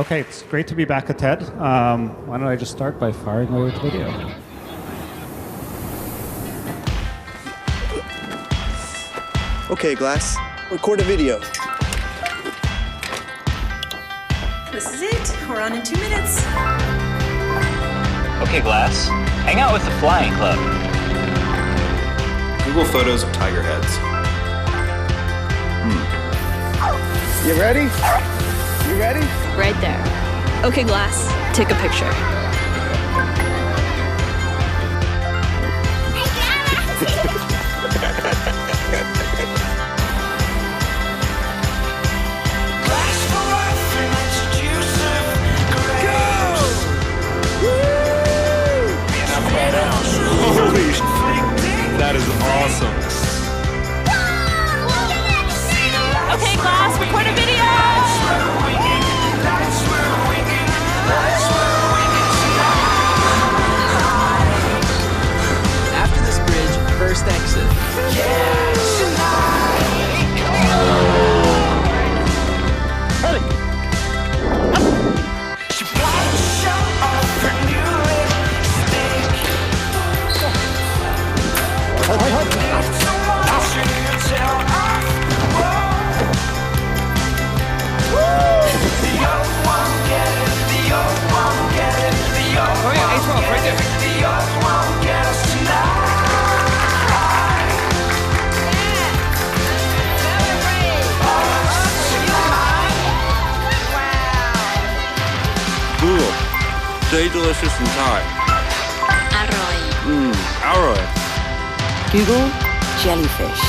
Okay, it's great to be back at TED. Why don't I just start by firing over the video? Okay, Glass, record a video. This is it. We're on in 2 minutes. Okay, Glass, hang out with the Flying Club. Google photos of tiger heads. You ready? You ready? Right there. Okay, Glass, take a picture. Holy sh**. That is awesome. Okay, Glass, record a video! After this bridge, first exit. Oh yeah, A12, right there. Google, stay delicious and Thai. Alroy. Google jellyfish.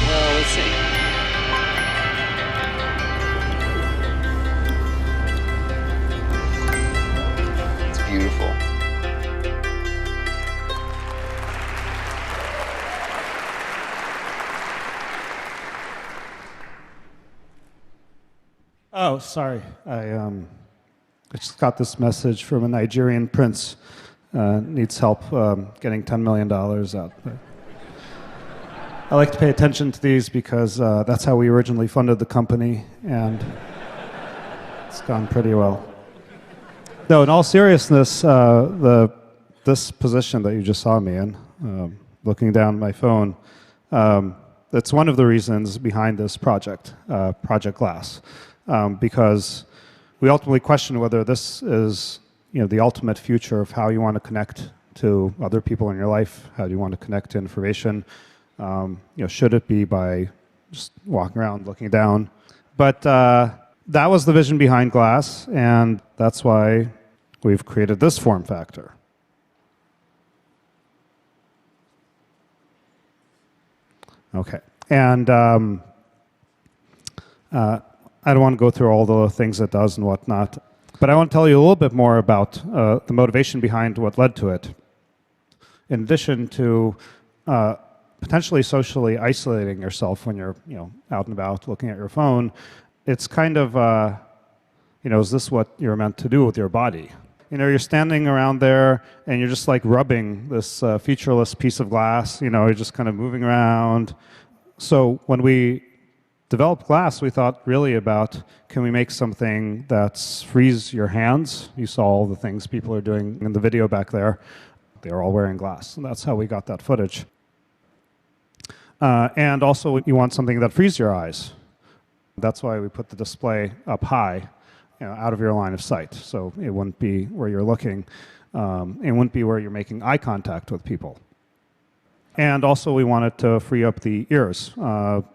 Well, let's see. It's beautiful. Oh, sorry. I just got this message from a Nigerian prince. Needs help getting $10 million out. I like to pay attention to these because that's how we originally funded the company, and it's gone pretty well. No, in all seriousness, this position that you just saw me in, looking down my phone, that's one of the reasons behind this project, Project Glass. Because we ultimately question whether this is, the ultimate future of how you want to connect to other people in your life, how do you want to connect to information. Should it be by just walking around looking down? But that was the vision behind Glass, and that's why we've created this form factor. Okay, and I don't want to go through all the things it does and whatnot, but I want to tell you a little bit more about the motivation behind what led to it. In addition to potentially socially isolating yourself when you're out and about looking at your phone, it's kind of, is this what you're meant to do with your body? You're standing around there and you're just like rubbing this featureless piece of glass, you're just kind of moving around. So when we developed Glass, we thought really about, can we make something that frees your hands? You saw all the things people are doing in the video back there. They're all wearing glass, and that's how we got that footage. And also, you want something that frees your eyes. That's why we put the display up high, out of your line of sight. So it wouldn't be where you're looking. It wouldn't be where you're making eye contact with people. And also, we wanted to free up the ears.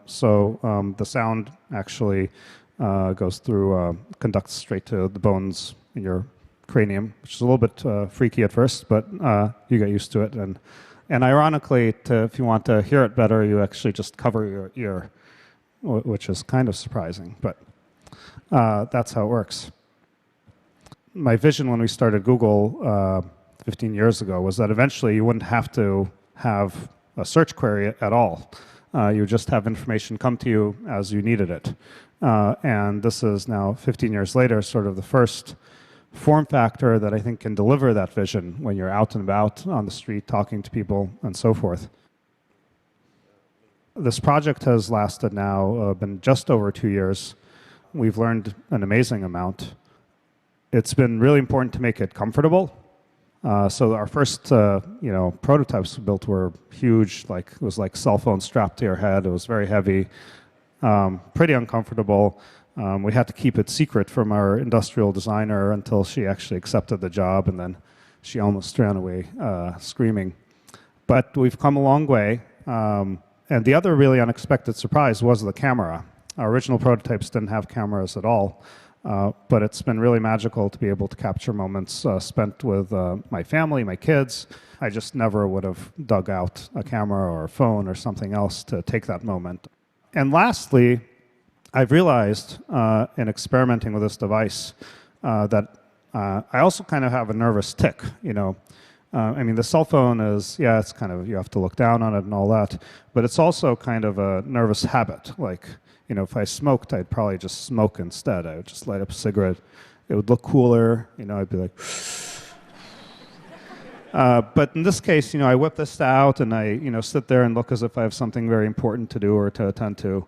So the sound actually goes through, conducts straight to the bones in your cranium, which is a little bit freaky at first, but you get used to it. And ironically, if you want to hear it better, you actually just cover your ear, which is kind of surprising, but that's how it works. My vision when we started Google 15 years ago was that eventually you wouldn't have to have a search query at all. You would just have information come to you as you needed it. And this is now, 15 years later, sort of the first form factor that I think can deliver that vision when you're out and about on the street talking to people and so forth. This project has lasted now, been just over 2 years. We've learned an amazing amount. It's been really important to make it comfortable. So our first, prototypes we built were huge. Like it was like cell phone strapped to your head. It was very heavy, pretty uncomfortable. We had to keep it secret from our industrial designer until she actually accepted the job, and then she almost ran away screaming. But we've come a long way. And the other really unexpected surprise was the camera. Our original prototypes didn't have cameras at all, but it's been really magical to be able to capture moments spent with my family, my kids. I just never would have dug out a camera or a phone or something else to take that moment. And lastly, I've realized in experimenting with this device that I also kind of have a nervous tic, the cell phone is, it's kind of, you have to look down on it and all that, but it's also kind of a nervous habit. Like, if I smoked, I'd probably just smoke instead. I would just light up a cigarette. It would look cooler, I'd be like, but in this case, I whip this out and I, sit there and look as if I have something very important to do or to attend to.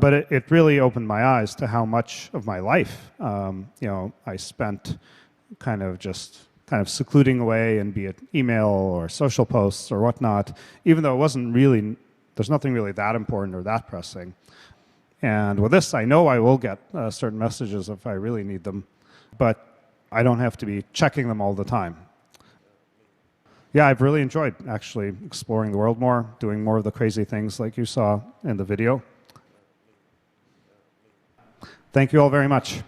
But it really opened my eyes to how much of my life, I spent kind of secluding away, and be it email or social posts or whatnot, even though it wasn't really, there's nothing really that important or that pressing. And with this, I know I will get certain messages if I really need them, but I don't have to be checking them all the time. Yeah, I've really enjoyed actually exploring the world more, doing more of the crazy things like you saw in the video. Thank you all very much.